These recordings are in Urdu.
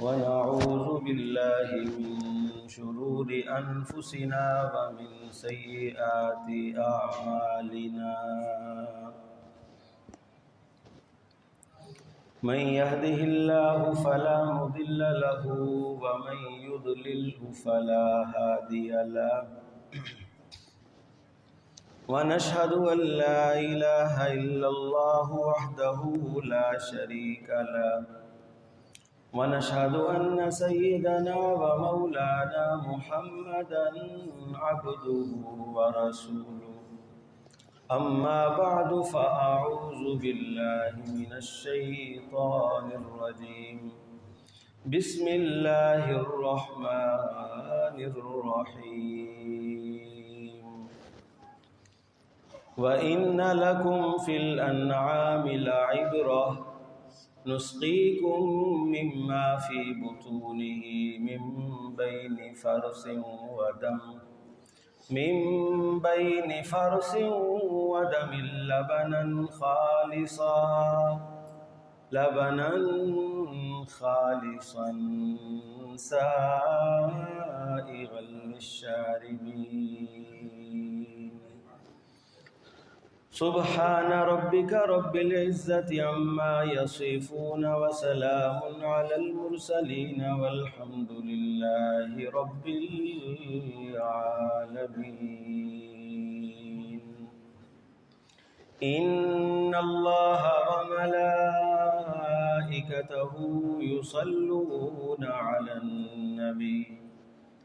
ونعوذ بالله من شرور أنفسنا ومن سيئات أعمالنا من يهده الله فلا مضل له ومن يضلله فلا هادي له ونشهد أن لا إله إلا الله وحده لا شريك له ونشهد أن سيدنا ومولانا محمدا عبده ورسوله أما بعد فأعوذ بالله من الشيطان الرجيم بسم الله الرحمن الرحيم وإن لكم في الأنعام لعبرة نسقيكم مما في بطونه من بين فرث ودم لبنا خالصا سائغا للشاربين سبحان ربك رب العزة عما يصفون وسلام على المرسلين والحمد لله رب العالمين إن الله وملائكته يصلون على النبي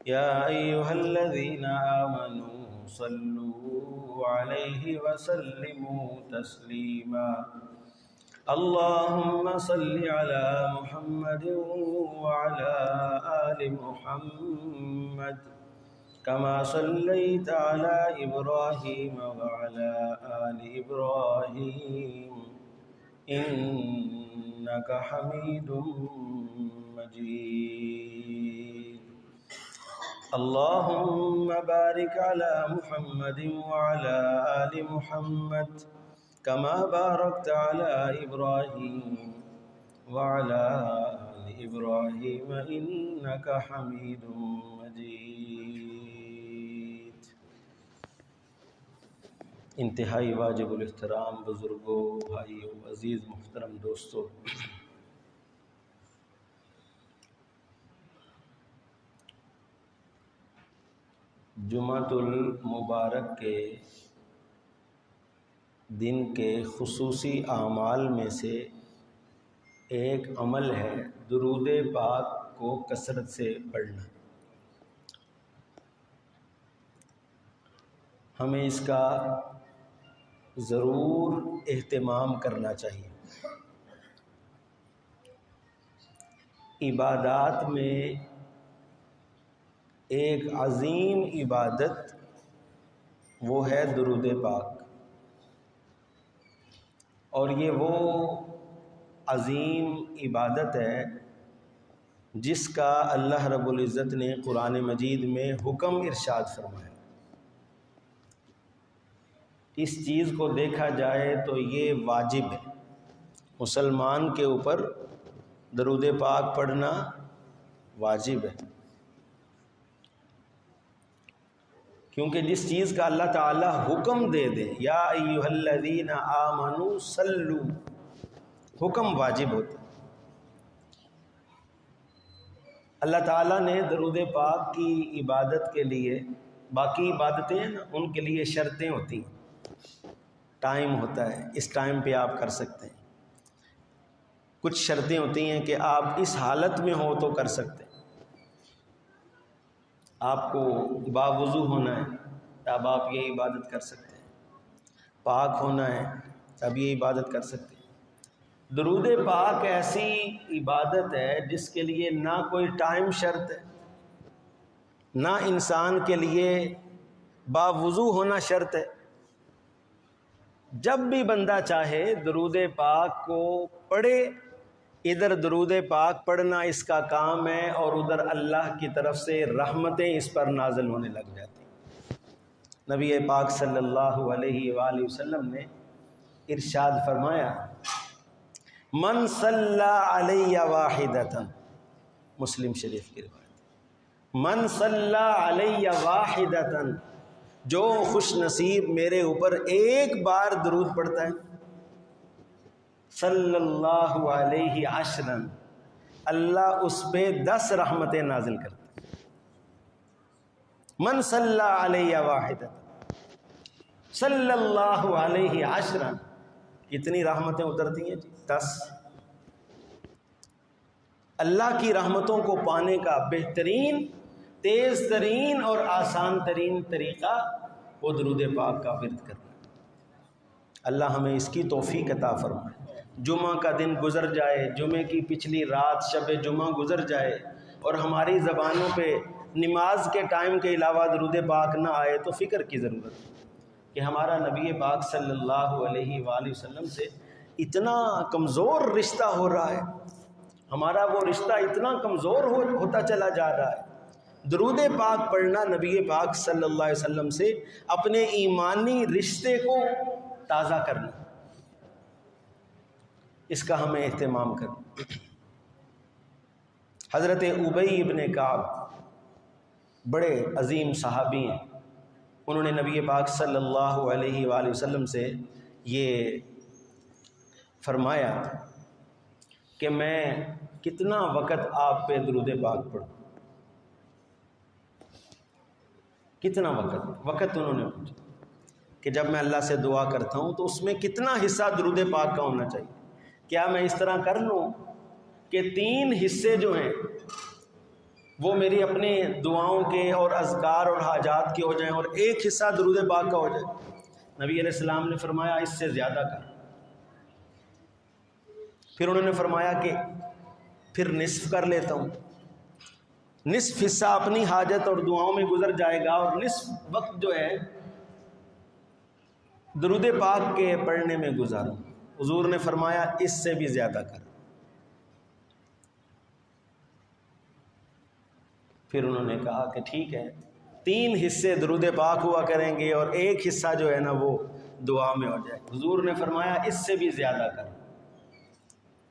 يا أيها الذين آمنوا صلوا عليه وسلموا تسليما اللهم صل على محمد وعلى آل محمد كما صليت على إبراهيم وعلى آل إبراهيم إنك حميد مجيد اللهم بارك على محمد وعلى آل محمد كما باركت على إبراهيم وعلى آل إبراهيم إنك حميد مجيد انتہائی واجب الاحترام بزرگوں، بھائیوں، عزیز محترم دوستوں، جمعۃ المبارک کے دن کے خصوصی اعمال میں سے ایک عمل ہے درود پاک کو کثرت سے پڑھنا۔ ہمیں اس کا ضرور اہتمام کرنا چاہیے۔ عبادات میں ایک عظیم عبادت وہ ہے درود پاک، اور یہ وہ عظیم عبادت ہے جس کا اللہ رب العزت نے قرآن مجید میں حکم ارشاد فرمایا۔ اس چیز کو دیکھا جائے تو یہ واجب ہے، مسلمان کے اوپر درود پاک پڑھنا واجب ہے، کیونکہ جس چیز کا اللہ تعالیٰ حکم دے دے، یا ایھا الذین آمنوا صلوا، حکم واجب ہوتا ہے۔ اللہ تعالیٰ نے درود پاک کی عبادت کے لیے، باقی عبادتیں ہیں نا ان کے لیے شرطیں ہوتی ہیں، ٹائم ہوتا ہے، اس ٹائم پہ آپ کر سکتے ہیں۔ کچھ شرطیں ہوتی ہیں کہ آپ اس حالت میں ہو تو کر سکتے ہیں۔ آپ کو باوضو ہونا ہے تب آپ یہ عبادت کر سکتے ہیں، پاک ہونا ہے تب یہ عبادت کر سکتے ہیں۔ درود پاک ایسی عبادت ہے جس کے لیے نہ کوئی ٹائم شرط ہے، نہ انسان کے لیے باوضو ہونا شرط ہے۔ جب بھی بندہ چاہے درود پاک کو پڑھے، ادھر درود پاک پڑھنا اس کا کام ہے، اور ادھر اللہ کی طرف سے رحمتیں اس پر نازل ہونے لگ جاتی۔ نبی پاک صلی اللہ علیہ وآلہ وسلم نے ارشاد فرمایا، من صلی علی واحدۃ، مسلم شریف کی روایت، من صلی علی واحدۃ، جو خوش نصیب میرے اوپر ایک بار درود پڑھتا ہے، صلی اللہ علیہ عشرا، اللہ اس پہ 10 رحمتیں نازل کرتا ہے۔ من صلی علیہ واحدۃ صلی اللہ علیہ عشرا، کتنی رحمتیں اترتی ہیں جی؟ 10۔ اللہ کی رحمتوں کو پانے کا بہترین، تیز ترین اور آسان ترین طریقہ وہ درود پاک کا ورد کرنا۔ اللہ ہمیں اس کی توفیق عطا فرمائے۔ جمعہ کا دن گزر جائے، جمعے کی پچھلی رات شب جمعہ گزر جائے اور ہماری زبانوں پہ نماز کے ٹائم کے علاوہ درود پاک نہ آئے تو فکر کی ضرورت ہے کہ ہمارا نبی پاک صلی اللہ علیہ وآلہ وسلم سے اتنا کمزور رشتہ ہو رہا ہے، ہمارا وہ رشتہ اتنا کمزور ہوتا چلا جا رہا ہے۔ درود پاک پڑھنا نبی پاک صلی اللہ علیہ وسلم سے اپنے ایمانی رشتے کو تازہ کرنا، اس کا ہمیں اہتمام کرنا۔ حضرت ابی ابن کعب بڑے عظیم صحابی ہیں، انہوں نے نبی پاک صلی اللہ علیہ وآلہ وسلم سے یہ فرمایا کہ میں کتنا وقت آپ پہ درود پاک پڑھوں، کتنا وقت انہوں نے پوچھا کہ جب میں اللہ سے دعا کرتا ہوں تو اس میں کتنا حصہ درود پاک کا ہونا چاہیے؟ کیا میں اس طرح کر لوں کہ 3 حصے جو ہیں وہ میری اپنے دعاؤں کے اور اذکار اور حاجات کے ہو جائیں اور 1 حصہ درود پاک کا ہو جائے؟ نبی علیہ السلام نے فرمایا اس سے زیادہ کر۔ پھر انہوں نے فرمایا کہ پھر نصف کر لیتا ہوں، نصف حصہ اپنی حاجت اور دعاؤں میں گزر جائے گا اور نصف وقت جو ہے درود پاک کے پڑھنے میں گزاروں۔ حضور نے فرمایا اس سے بھی زیادہ کر۔ پھر انہوں نے کہا کہ ٹھیک ہے، 3 حصے درود پاک ہوا کریں گے اور 1 حصہ جو ہے نا وہ دعا میں ہو جائے۔ حضور نے فرمایا اس سے بھی زیادہ کر۔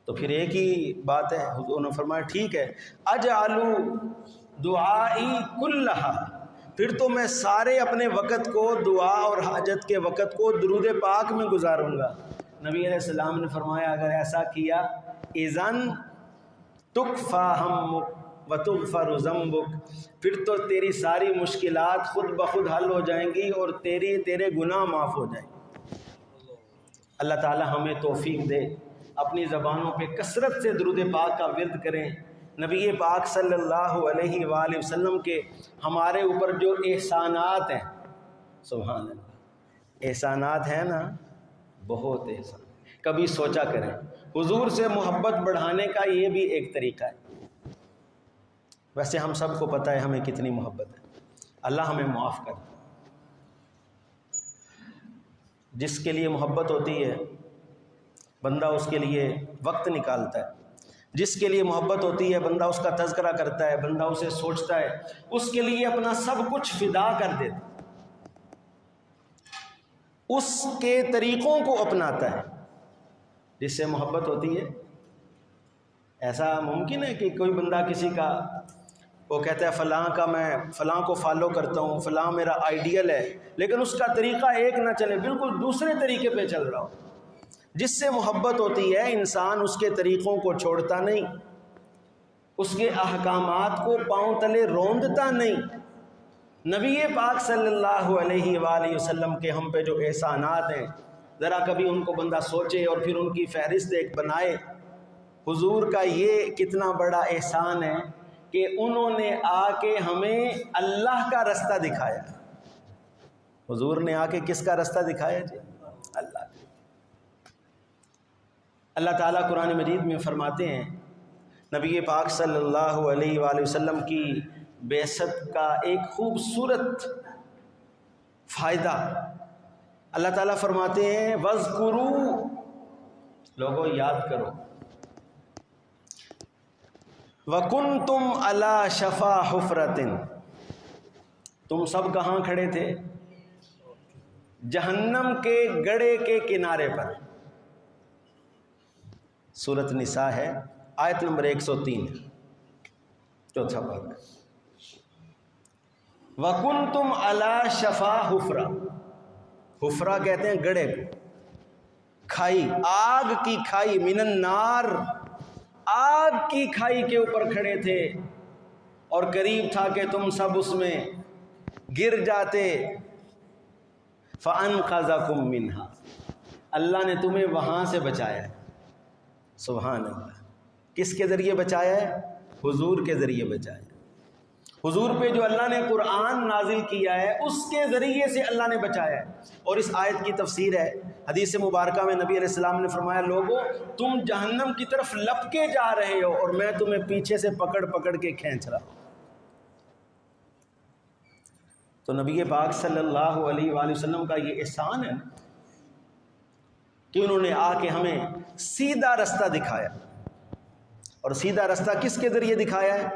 تو پھر ایک ہی بات ہے، حضور نے فرمایا ٹھیک ہے، اجعلوا دعائی کلھا، پھر تو میں سارے اپنے وقت کو، دعا اور حاجت کے وقت کو درود پاک میں گزاروں گا۔ نبی علیہ السلام نے فرمایا اگر ایسا کیا اذن تکفی ہمک وتغفر ذنبک، پھر تو تیری ساری مشکلات خود بخود حل ہو جائیں گی اور تیرے گناہ معاف ہو جائیں گے۔ اللہ تعالی ہمیں توفیق دے، اپنی زبانوں پہ کثرت سے درود پاک کا ورد کریں۔ نبی پاک صلی اللہ علیہ وآلہ وسلم کے ہمارے اوپر جو احسانات ہیں، سبحان اللہ، احسانات ہیں نا، بہت احسان۔ کبھی سوچا کریں، حضور سے محبت بڑھانے کا یہ بھی ایک طریقہ ہے۔ ویسے ہم سب کو پتہ ہے ہمیں کتنی محبت ہے، اللہ ہمیں معاف کر۔ جس کے لیے محبت ہوتی ہے بندہ اس کے لیے وقت نکالتا ہے، جس کے لیے محبت ہوتی ہے بندہ اس کا تذکرہ کرتا ہے، بندہ اسے سوچتا ہے، اس کے لیے اپنا سب کچھ فدا کر دیتا ہے، اس کے طریقوں کو اپناتا ہے۔ جس سے محبت ہوتی ہے، ایسا ممکن ہے کہ کوئی بندہ کسی کا وہ کہتا ہے فلاں کا میں فلاں کو فالو کرتا ہوں، فلاں میرا آئیڈیل ہے، لیکن اس کا طریقہ ایک نہ چلے، بالکل دوسرے طریقے پہ چل رہا ہو۔ جس سے محبت ہوتی ہے انسان اس کے طریقوں کو چھوڑتا نہیں، اس کے احکامات کو پاؤں تلے روندتا نہیں۔ نبی پاک صلی اللہ علیہ وآلہ وسلم کے ہم پہ جو احسانات ہیں، ذرا کبھی ان کو بندہ سوچے اور پھر ان کی فہرست ایک بنائے۔ حضور کا یہ کتنا بڑا احسان ہے کہ انہوں نے آ کے ہمیں اللہ کا رستہ دکھایا۔ حضور نے آ کے کس کا رستہ دکھایا جی؟ اللہ کا۔ اللہ تعالیٰ قرآن مجید میں فرماتے ہیں نبی پاک صلی اللہ علیہ وآلہ وسلم کی بعثت کا ایک خوبصورت فائدہ اللہ تعالیٰ فرماتے ہیں وَاذْكُرُوا، لوگوں یاد کرو، وَكُنْتُمْ عَلَى شَفَا حُفْرَةٍ، تم سب کہاں کھڑے تھے؟ جہنم کے گڑھے کے کنارے پر۔ سورۃ نساء ہے، آیت نمبر 103۔ چوتھا پاک، وَكُنْتُمْ عَلَى شَفَا حُفْرَةٍ، حفرہ کہتے ہیں گڑھے کو، کھائی، آگ کی کھائی، من النار، آگ کی کھائی کے اوپر کھڑے تھے، اور قریب تھا کہ تم سب اس میں گر جاتے، فَأَنْقَذَكُم مِّنْهَا، اللہ نے تمہیں وہاں سے بچایا ہے۔ سبحان اللہ، کس کے ذریعے بچایا ہے؟ حضور کے ذریعے بچایا ہے۔ حضور پہ جو اللہ نے قرآن نازل کیا ہے اس کے ذریعے سے اللہ نے بچایا ہے۔ اور اس آیت کی تفسیر ہے، حدیث مبارکہ میں نبی علیہ السلام نے فرمایا، لوگو تم جہنم کی طرف لپکے جا رہے ہو اور میں تمہیں پیچھے سے پکڑ پکڑ کے کھینچ رہا ہوں۔ تو نبی پاک صلی اللہ علیہ وآلہ وسلم کا یہ احسان ہے کہ انہوں نے آ کے ہمیں سیدھا رستہ دکھایا۔ اور سیدھا رستہ کس کے ذریعے دکھایا ہے؟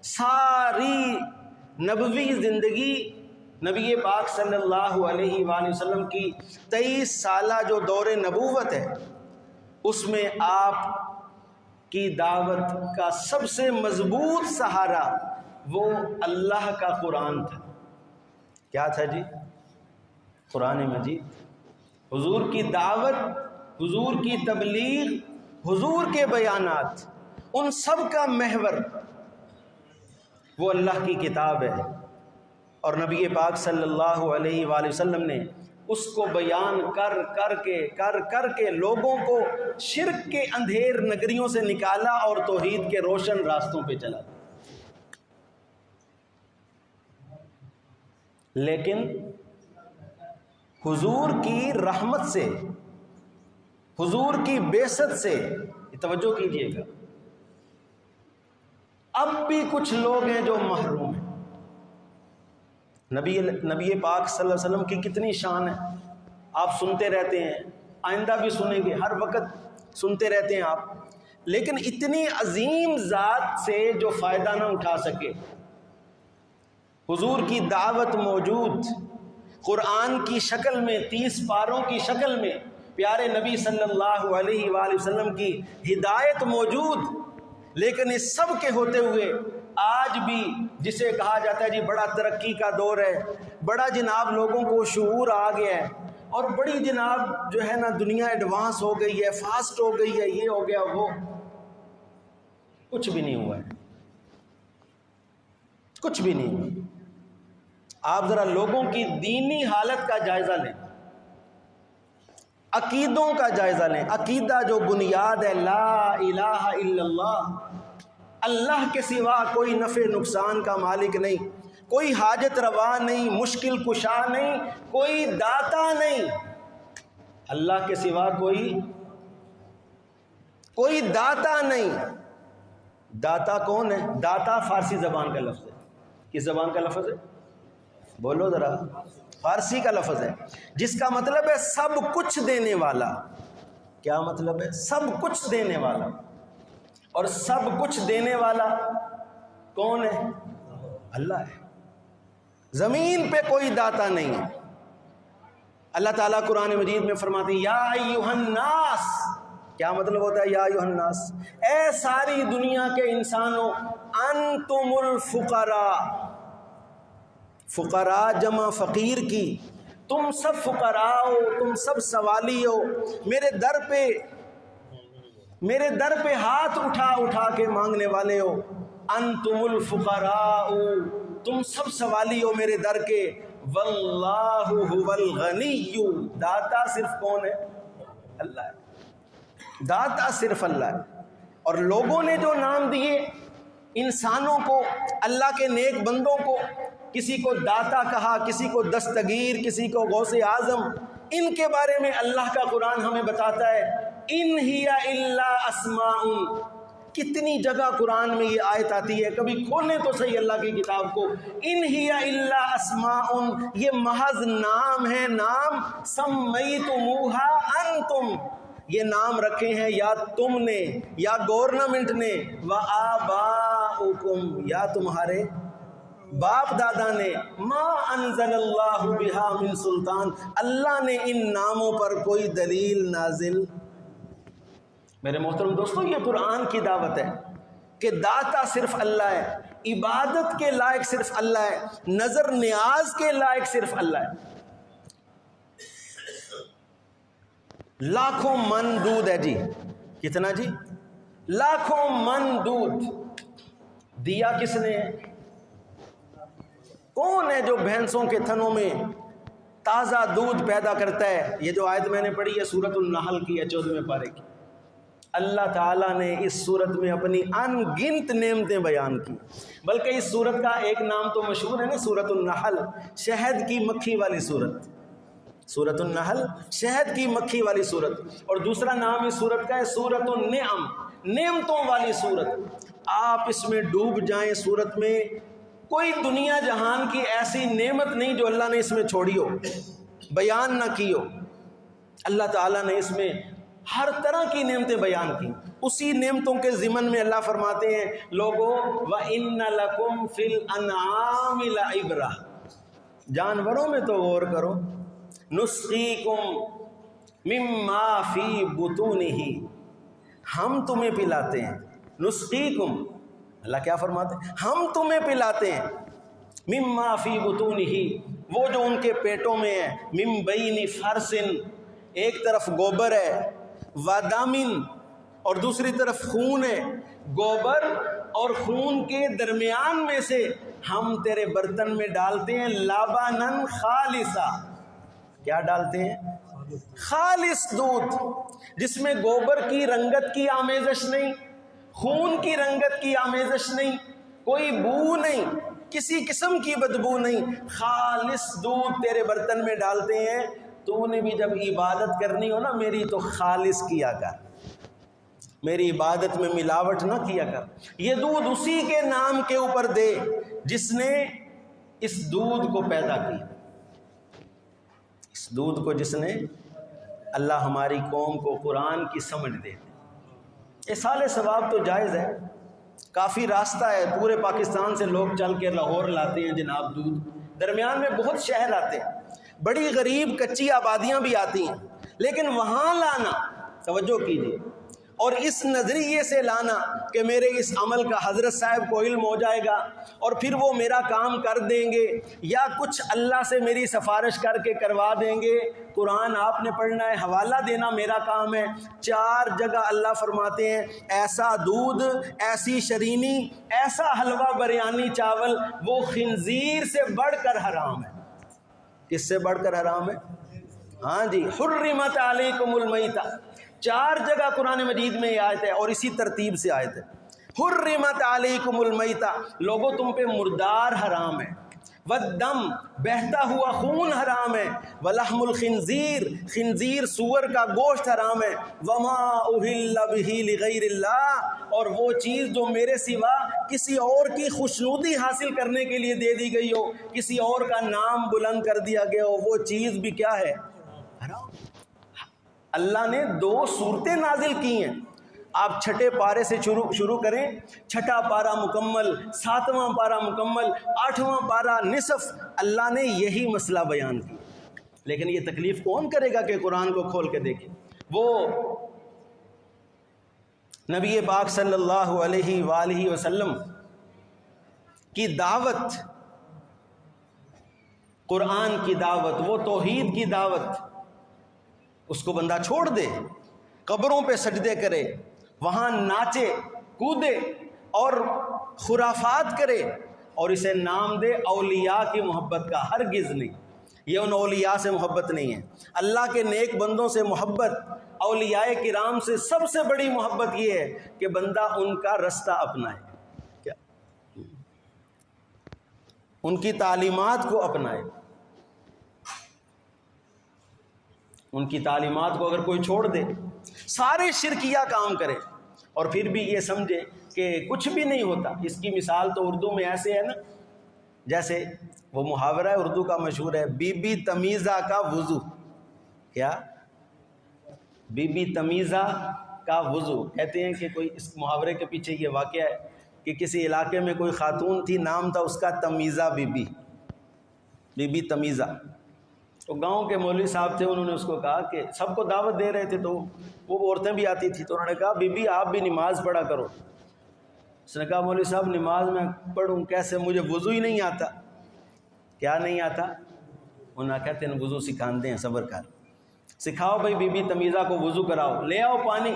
ساری نبوی زندگی نبی پاک صلی اللہ علیہ وآلہ وسلم کی 23 سالہ جو دور نبوت ہے، اس میں آپ کی دعوت کا سب سے مضبوط سہارا وہ اللہ کا قرآن تھا۔ کیا تھا جی؟ قرآن مجید۔ حضور کی دعوت، حضور کی تبلیغ، حضور کے بیانات، ان سب کا محور وہ اللہ کی کتاب ہے، اور نبی پاک صلی اللہ علیہ وآلہ وسلم نے اس کو بیان کر کے لوگوں کو شرک کے اندھیر نگریوں سے نکالا اور توحید کے روشن راستوں پہ چلا۔ لیکن حضور کی رحمت سے، حضور کی بعثت سے، توجہ کیجئے گا، اب بھی کچھ لوگ ہیں جو محروم ہیں۔ نبی پاک صلی اللہ علیہ وسلم کی کتنی شان ہے، آپ سنتے رہتے ہیں، آئندہ بھی سنیں گے، ہر وقت سنتے رہتے ہیں آپ، لیکن اتنی عظیم ذات سے جو فائدہ نہ اٹھا سکے۔ حضور کی دعوت موجود، قرآن کی شکل میں، 30 پاروں کی شکل میں، پیارے نبی صلی اللہ علیہ وآلہ وسلم کی ہدایت موجود، لیکن اس سب کے ہوتے ہوئے آج بھی جسے کہا جاتا ہے جی بڑا ترقی کا دور ہے، بڑا جناب لوگوں کو شعور آ گیا ہے، اور بڑی جناب جو ہے نا دنیا ایڈوانس ہو گئی ہے، فاسٹ ہو گئی ہے، یہ ہو گیا وہ، کچھ بھی نہیں ہوا ہے، کچھ بھی نہیں ہوا۔ آپ ذرا لوگوں کی دینی حالت کا جائزہ لیں، عقیدوں کا جائزہ لیں۔ عقیدہ جو بنیاد ہے، لا الہ الا اللہ، اللہ کے سوا کوئی نفع نقصان کا مالک نہیں، کوئی حاجت روا نہیں، مشکل کشا نہیں، کوئی داتا نہیں، اللہ کے سوا کوئی داتا نہیں۔ داتا کون ہے؟ داتا فارسی زبان کا لفظ ہے۔ کس زبان کا لفظ ہے؟ بولو ذرا، فارسی کا لفظ ہے، جس کا مطلب ہے سب کچھ دینے والا۔ کیا مطلب ہے؟ سب کچھ دینے والا۔ اور سب کچھ دینے والا کون ہے؟ اللہ ہے۔ زمین پہ کوئی داتا نہیں ہے۔ اللہ تعالیٰ قرآن مجید میں فرماتے ہیں یا ایھا الناس، کیا مطلب ہوتا ہے یا ایھا الناس؟ اے ساری دنیا کے انسانوں، انتم الفقراء، فقراء جمع فقیر کی، تم سب فقراء ہو، تم سب سوالی ہو، میرے در پہ ہاتھ اٹھا کے مانگنے والے ہو۔ انتم الفقراء، تم سب سوالی ہو میرے در کے، واللہ هو الغنی، داتا صرف کون ہے؟ اللہ ہے۔ داتا صرف اللہ ہے۔ اور لوگوں نے جو نام دیے انسانوں کو، اللہ کے نیک بندوں کو، کسی کو داتا کہا، کسی کو دستگیر، کسی کو غوث اعظم، ان کے بارے میں اللہ کا قرآن ہمیں بتاتا ہے ان ہی الا اسماء۔ کتنی جگہ قرآن میں یہ آیت آتی ہے، کبھی کھولیں تو صحیح اللہ کی کتاب کو۔ ان ہی الا اسماء، یہ محض نام ہے، نام سمیتموہا انتم، یہ نام رکھے ہیں یا تم نے یا گورنمنٹ نے، وآباؤکم، یا تمہارے باپ دادا نے، ما انزل اللہ بہا من سلطان، اللہ نے ان ناموں پر کوئی دلیل نازل۔ میرے محترم دوستو، یہ قرآن کی دعوت ہے، کہ داتا صرف اللہ ہے، عبادت کے لائق صرف اللہ ہے، نظر نیاز کے لائق صرف اللہ ہے۔ لاکھوں من دودھ ہے جی، کتنا جی؟ لاکھوں من دودھ دیا کس نے ہے؟ کون ہے جو بھینسوں کے تھنوں میں تازہ دودھ پیدا کرتا ہے؟ یہ جو آیت میں نے پڑھی ہے سورۃ النحل کی ہے 14ویں پارے کی، اللہ تعالیٰ نے اس صورت میں اپنی ان گنت نعمتیں بیان کی، بلکہ اس صورت کا ایک نام تو مشہور ہے نا، سورۃ النحل، شہد کی مکھی والی صورت، سورۃ النحل شہد کی مکھی والی صورت، اور دوسرا نام اس صورت کا ہے سورۃ النعم، نعمتوں والی صورت۔ آپ اس میں ڈوب جائیں، صورت میں کوئی دنیا جہان کی ایسی نعمت نہیں جو اللہ نے اس میں چھوڑی ہو، بیان نہ کی ہو۔ اللہ تعالیٰ نے اس میں ہر طرح کی نعمتیں بیان کی۔ اسی نعمتوں کے ضمن میں اللہ فرماتے ہیں لوگوں وَإِنَّ لَكُمْ فِي الْأَنْعَامِ لَعِبْرَةً، جانوروں میں تو غور کرو، نُسْقِيكُمْ مِمَّا فِي بُطُونِهِ، ہم تمہیں پلاتے ہیں، نُسْقِيكُمْ، اللہ کیا فرماتے ہیں؟ ہم تمہیں پلاتے ہیں، مِمَّا فِي بُطُونِهِ، وہ جو ان کے پیٹوں میں ہے، مِن بَيْنِ فَرْسٍ، ایک طرف گوبر ہے، وَدَمٍ، اور دوسری طرف خون ہے، گوبر اور خون کے درمیان میں سے ہم تیرے برتن میں ڈالتے ہیں لَبَنًا خالصا، کیا ڈالتے ہیں؟ خالص دودھ، جس میں گوبر کی رنگت کی آمیزش نہیں، خون کی رنگت کی آمیزش نہیں، کوئی بو نہیں، کسی قسم کی بدبو نہیں، خالص دودھ تیرے برتن میں ڈالتے ہیں۔ تو نے بھی جب عبادت کرنی ہو نا میری تو خالص کیا کر، میری عبادت میں ملاوٹ نہ کیا کر۔ یہ دودھ اسی کے نام کے اوپر دے جس نے اس دودھ کو پیدا کیا، اس دودھ کو جس نے، اللہ ہماری قوم کو قرآن کی سمجھ دے۔ اصال ثواب تو جائز ہے، کافی راستہ ہے، پورے پاکستان سے لوگ چل کے لاہور لاتے ہیں جناب دودھ، درمیان میں بہت شہر آتے ہیں، بڑی غریب کچی آبادیاں بھی آتی ہیں، لیکن وہاں لانا، توجہ کیجیے، اور اس نظریے سے لانا کہ میرے اس عمل کا حضرت صاحب کو علم ہو جائے گا اور پھر وہ میرا کام کر دیں گے، یا کچھ اللہ سے میری سفارش کر کے کروا دیں گے۔ قرآن آپ نے پڑھنا ہے، حوالہ دینا میرا کام ہے۔ 4 جگہ اللہ فرماتے ہیں ایسا دودھ، ایسی شرینی، ایسا حلوہ بریانی چاول وہ خنزیر سے بڑھ کر حرام ہے۔ کس سے بڑھ کر حرام ہے؟ ہاں جی، حرمت علیکم المیتہ، 4 جگہ قرآن مجید میں یہ آیت ہے، اور اسی ترتیب سے آیت ہے، حرمت علیکم المیتہ، لوگوں تم پہ مردار حرام ہے، والدم، بہتا ہوا خون حرام ہے، ولحم الخنزیر، خنزیر سور کا گوشت حرام ہے، وما اہل بہ لغیر اللہ، اور وہ چیز جو میرے سوا کسی اور کی خوشنودی حاصل کرنے کے لیے دے دی گئی ہو، کسی اور کا نام بلند کر دیا گیا ہو، وہ چیز بھی کیا ہے؟ حرام۔ اللہ نے 2 صورتیں نازل کی ہیں، آپ چھٹے پارے سے شروع کریں، چھٹا پارا مکمل، 7واں پارا مکمل، 8واں پارا نصف، اللہ نے یہی مسئلہ بیان کیا۔ لیکن یہ تکلیف کون کرے گا کہ قرآن کو کھول کے دیکھیں؟ وہ نبی پاک صلی اللہ علیہ وآلہ وسلم کی دعوت، قرآن کی دعوت، وہ توحید کی دعوت، اس کو بندہ چھوڑ دے، قبروں پہ سجدے کرے، وہاں ناچے کودے اور خرافات کرے، اور اسے نام دے اولیاء کی محبت کا؟ ہرگز نہیں، یہ ان اولیاء سے محبت نہیں ہے۔ اللہ کے نیک بندوں سے محبت، اولیاء کرام سے سب سے بڑی محبت یہ ہے کہ بندہ ان کا رستہ اپنائے، کیا ان کی تعلیمات کو اپنائے۔ ان کی تعلیمات کو اگر کوئی چھوڑ دے، سارے شرکیہ کام کرے، اور پھر بھی یہ سمجھے کہ کچھ بھی نہیں ہوتا، اس کی مثال تو اردو میں ایسے ہے نا، جیسے وہ محاورہ ہے اردو کا مشہور ہے، بی بی تمیزہ کا وضو، کیا؟ بی بی تمیزہ کا وضو، کہتے ہیں کہ کوئی اس محاورے کے پیچھے یہ واقعہ ہے کہ کسی علاقے میں کوئی خاتون تھی، نام تھا اس کا تمیزہ بی بی، بی بی تمیزہ۔ تو گاؤں کے مولوی صاحب تھے، انہوں نے اس کو کہا کہ سب کو دعوت دے رہے تھے، تو وہ عورتیں بھی آتی تھی، تو انہوں نے کہا بی بی آپ بھی نماز پڑھا کرو، اس نے کہا مولوی صاحب نماز میں پڑھوں کیسے، مجھے وضو ہی نہیں آتا۔ کیا نہیں آتا؟ انہوں نے کہتے ہیں وضو سکھاندے ہیں، صبر کر، سکھاؤ بھائی بی بی تمیزہ کو وضو کراؤ، لے آؤ پانی،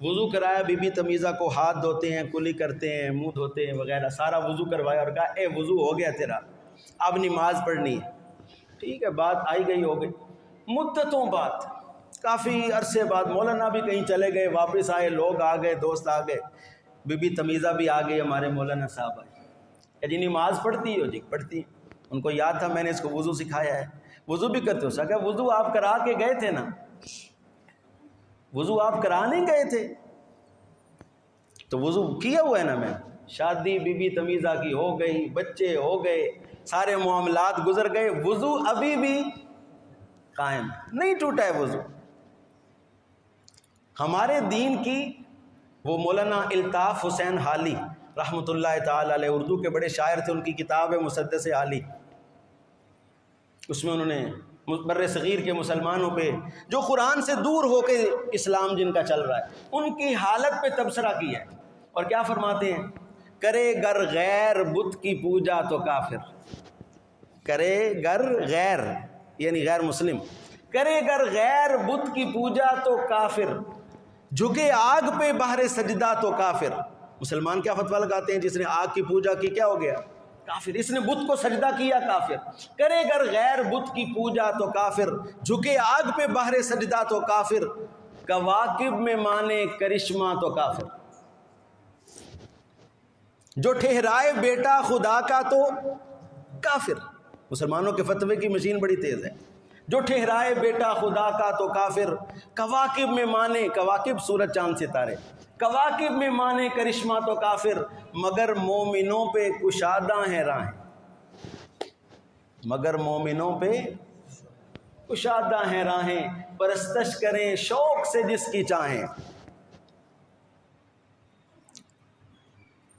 وضو کرایا، بی بی تمیزہ کو ہاتھ دھوتے ہیں، کلی کرتے ہیں، منہ دھوتے ہیں وغیرہ، سارا وضو کروایا اور کہا اے وضو ہو گیا تیرا، اب نماز پڑھنی ہے۔ ٹھیک ہے، بات آئی گئی ہو گئی، مدتوں بعد، کافی عرصے بعد مولانا بھی کہیں چلے گئے، واپس آئے، لوگ آ گئے، دوست آ گئے، بی بی تمیزہ بھی آ گئی، ہمارے مولانا صاحب آئے کہ جی نماز پڑھتی ہو؟ جی پڑھتی ہیں۔ ان کو یاد تھا میں نے اس کو وضو سکھایا ہے، وضو بھی کرتے ہو؟ سکا وضو آپ کرا کے گئے تھے نا، وضو آپ کرا نہیں گئے تھے؟ تو وضو کیا ہوا ہے نا میں، شادی بی بی تمیزہ کی ہو گئی، بچے ہو گئے، سارے معاملات گزر گئے، وضو ابھی بھی قائم نہیں ٹوٹا ہے وضو۔ ہمارے دین کی، وہ مولانا الطاف حسین حالی رحمۃ اللہ تعالی علیہ، اردو کے بڑے شاعر تھے، ان کی کتاب ہے مسدس حالی، اس میں انہوں نے بر صغیر کے مسلمانوں پہ جو قرآن سے دور ہو کے اسلام جن کا چل رہا ہے ان کی حالت پہ تبصرہ کیا ہے، اور کیا فرماتے ہیں؟ کرے گر غیر بت کی پوجا تو کافر، کرے گر غیر یعنی غیر مسلم، کرے گر غیر بت کی پوجا تو کافر، جھکے آگ پہ بہر سجدہ تو کافر۔ مسلمان کیا فتویٰ لگاتے ہیں؟ جس نے آگ کی پوجا کی کیا ہو گیا؟ کافر۔ اس نے بت کو سجدہ کیا، کافر۔ کرے گر غیر بت کی پوجا تو کافر، جھکے آگ پہ بہر سجدہ تو کافر، کواکب میں مانے کرشمہ تو کافر، جو ٹھہرائے بیٹا خدا کا تو کافر۔ مسلمانوں کے فتوے کی مشین بڑی تیز ہے۔ جو ٹھہرائے بیٹا خدا کا تو کافر، کواکب میں مانے، کواکب سورج چاند ستارے، کواکب میں مانے کرشمہ تو کافر، مگر مومنوں پہ کشادہ ہیں راہیں، مگر مومنوں پہ کشادہ ہیں راہیں، پرستش کریں شوق سے جس کی چاہیں،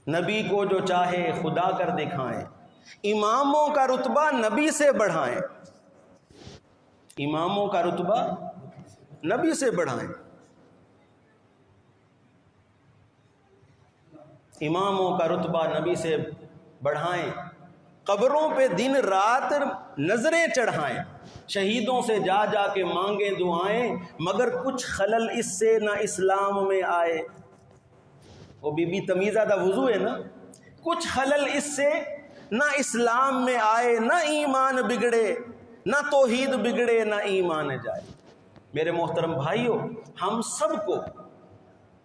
نبی کو جو چاہے خدا کر دکھائیں، اماموں کا رتبہ نبی سے بڑھائیں، اماموں کا رتبہ نبی سے بڑھائیں، اماموں کا رتبہ نبی سے بڑھائیں، قبروں پہ دن رات نظریں چڑھائیں، شہیدوں سے جا جا کے مانگیں دعائیں، مگر کچھ خلل اس سے نہ اسلام میں آئے۔ وہ بی بی تمیزہ دا وضو ہے نا، کچھ خلل اس سے نہ اسلام میں آئے، نہ ایمان بگڑے، نہ توحید بگڑے، نہ ایمان جائے۔ میرے محترم بھائیوں، ہم سب کو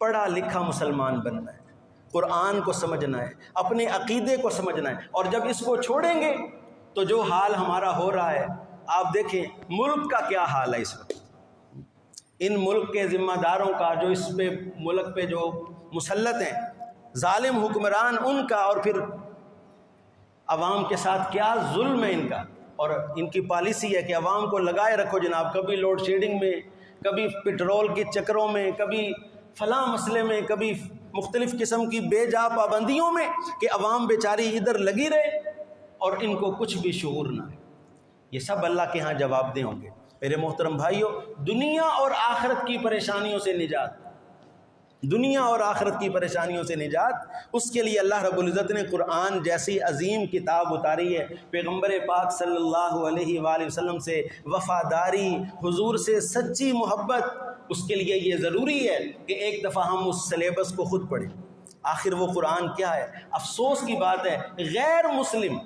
پڑھا لکھا مسلمان بننا ہے، قرآن کو سمجھنا ہے، اپنے عقیدے کو سمجھنا ہے، اور جب اس کو چھوڑیں گے تو جو حال ہمارا ہو رہا ہے، آپ دیکھیں ملک کا کیا حال ہے اس وقت، ان ملک کے ذمہ داروں کا، جو اس پہ ملک پہ جو مسلط ہیں ظالم حکمران، ان کا، اور پھر عوام کے ساتھ کیا ظلم ہے ان کا، اور ان کی پالیسی ہے کہ عوام کو لگائے رکھو جناب، کبھی لوڈ شیڈنگ میں، کبھی پٹرول کے چکروں میں، کبھی فلاں مسئلے میں، کبھی مختلف قسم کی بے جا پابندیوں میں، کہ عوام بیچاری ادھر لگی رہے اور ان کو کچھ بھی شعور نہ ہے۔ یہ سب اللہ کے ہاں جواب دہ ہوں گے۔ میرے محترم بھائیوں، دنیا اور آخرت کی پریشانیوں سے نجات، دنیا اور آخرت کی پریشانیوں سے نجات، اس کے لیے اللہ رب العزت نے قرآن جیسی عظیم کتاب اتاری ہے۔ پیغمبر پاک صلی اللہ علیہ وآلہ وسلم سے وفاداری، حضور سے سچی محبت، اس کے لیے یہ ضروری ہے کہ ایک دفعہ ہم اس سلیبس کو خود پڑھیں۔ آخر وہ قرآن کیا ہے؟ افسوس کی بات ہے، غیر مسلم،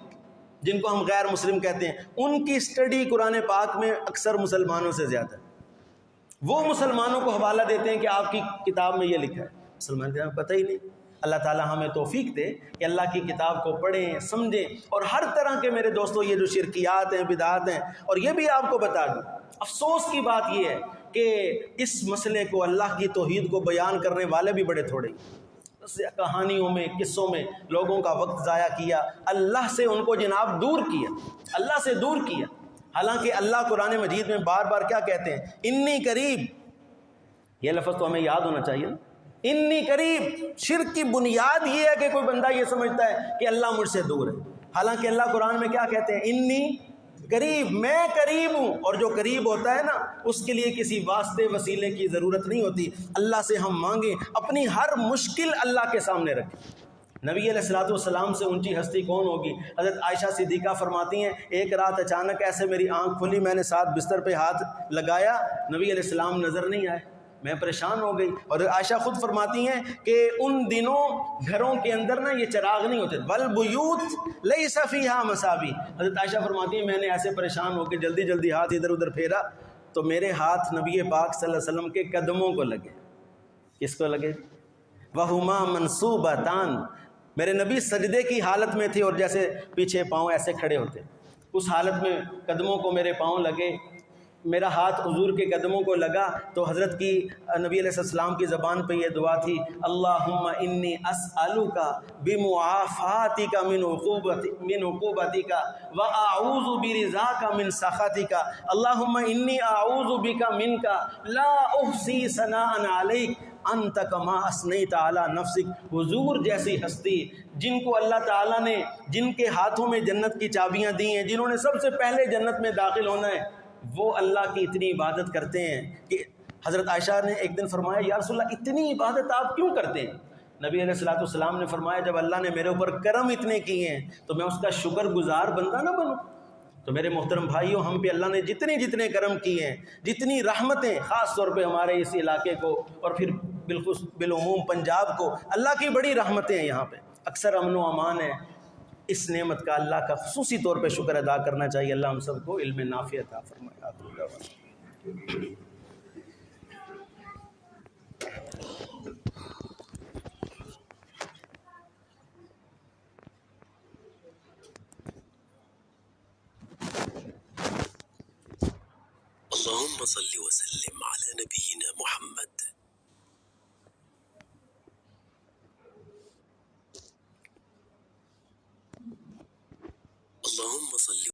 جن کو ہم غیر مسلم کہتے ہیں، ان کی سٹڈی قرآن پاک میں اکثر مسلمانوں سے زیادہ ہے۔ وہ مسلمانوں کو حوالہ دیتے ہیں کہ آپ کی کتاب میں یہ لکھا ہے، مسلمان کو پتہ ہی نہیں۔ اللہ تعالی ہمیں توفیق دے کہ اللہ کی کتاب کو پڑھیں، سمجھیں، اور ہر طرح کے، میرے دوستو، یہ جو شرکیات ہیں، بدعات ہیں، اور یہ بھی آپ کو بتا دوں، افسوس کی بات یہ ہے کہ اس مسئلے کو، اللہ کی توحید کو بیان کرنے والے بھی بڑے تھوڑے ہیں۔ کہانیوں میں، قصوں میں لوگوں کا وقت ضائع کیا، اللہ سے ان کو جناب دور کیا، اللہ سے دور کیا۔ حالانکہ اللہ قرآن مجید میں بار بار کیا کہتے ہیں؟ انی قریب، یہ لفظ تو ہمیں یاد ہونا چاہیے نا، انی قریب۔ شرک کی بنیاد یہ ہے کہ کوئی بندہ یہ سمجھتا ہے کہ اللہ مجھ سے دور ہے، حالانکہ اللہ قرآن میں کیا کہتے ہیں؟ انی قریب، میں قریب ہوں۔ اور جو قریب ہوتا ہے نا، اس کے لیے کسی واسطے وسیلے کی ضرورت نہیں ہوتی۔ اللہ سے ہم مانگیں، اپنی ہر مشکل اللہ کے سامنے رکھیں۔ نبی علیہ الصلوۃ والسلام سے اونچی ہستی کون ہوگی؟ حضرت عائشہ صدیقہ فرماتی ہیں ایک رات اچانک ایسے میری آنکھ کھلی، میں نے ساتھ بستر پہ ہاتھ لگایا، نبی علیہ السلام نظر نہیں آئے، میں پریشان ہو گئی۔ اور عائشہ خود فرماتی ہیں کہ ان دنوں گھروں کے اندر نا یہ چراغ نہیں ہوتے، والبیوت لیس فیہا مصابیح۔ حضرت عائشہ فرماتی ہیں میں نے ایسے پریشان ہو کے جلدی جلدی ہاتھ ادھر ادھر پھیرا تو میرے ہاتھ نبی پاک صلی اللہ علیہ وسلم کے قدموں کو لگے۔ کس کو لگے؟ وہما منصوبتان، میرے نبی سجدے کی حالت میں تھے اور جیسے پیچھے پاؤں ایسے کھڑے ہوتے، اس حالت میں قدموں کو میرے پاؤں لگے، میرا ہاتھ حضور کے قدموں کو لگا تو حضرت کی نبی علیہ السلام کی زبان پہ یہ دعا تھی، اللہم انی اسألک بمعافاتک من عقوبتک واعوذ برضاک من سخطک، اللہم انی اعوذ بک منک لا احصی ثناء علیک انت کما اثنیت علی نفسک۔ حضور جیسی ہستی جن کو اللہ تعالیٰ نے جن کے ہاتھوں میں جنت کی چابیاں دی ہیں، جنہوں نے سب سے پہلے جنت میں داخل ہونا ہے، وہ اللہ کی اتنی عبادت کرتے ہیں کہ حضرت عائشہ نے ایک دن فرمایا یا رسول اللہ اتنی عبادت آپ کیوں کرتے ہیں؟ نبی علیہ الصلوۃ والسلام نے فرمایا جب اللہ نے میرے اوپر کرم اتنے کیے ہیں تو میں اس کا شکر گزار بندہ نہ بنوں؟ تو میرے محترم بھائیوں، ہم پہ اللہ نے جتنے کرم کیے ہیں، جتنی رحمتیں، خاص طور پہ ہمارے اس علاقے کو اور پھر بالعموم پنجاب کو، اللہ کی بڑی رحمتیں ہیں، یہاں پہ اکثر امن و امان ہے۔ اس نعمت کا اللہ کا خصوصی طور پہ شکر ادا کرنا چاہیے۔ اللہ ہم سب کو علم نافع عطا فرمائے۔ اللهم صل وسلم على نبينا محمد۔ اللهم صل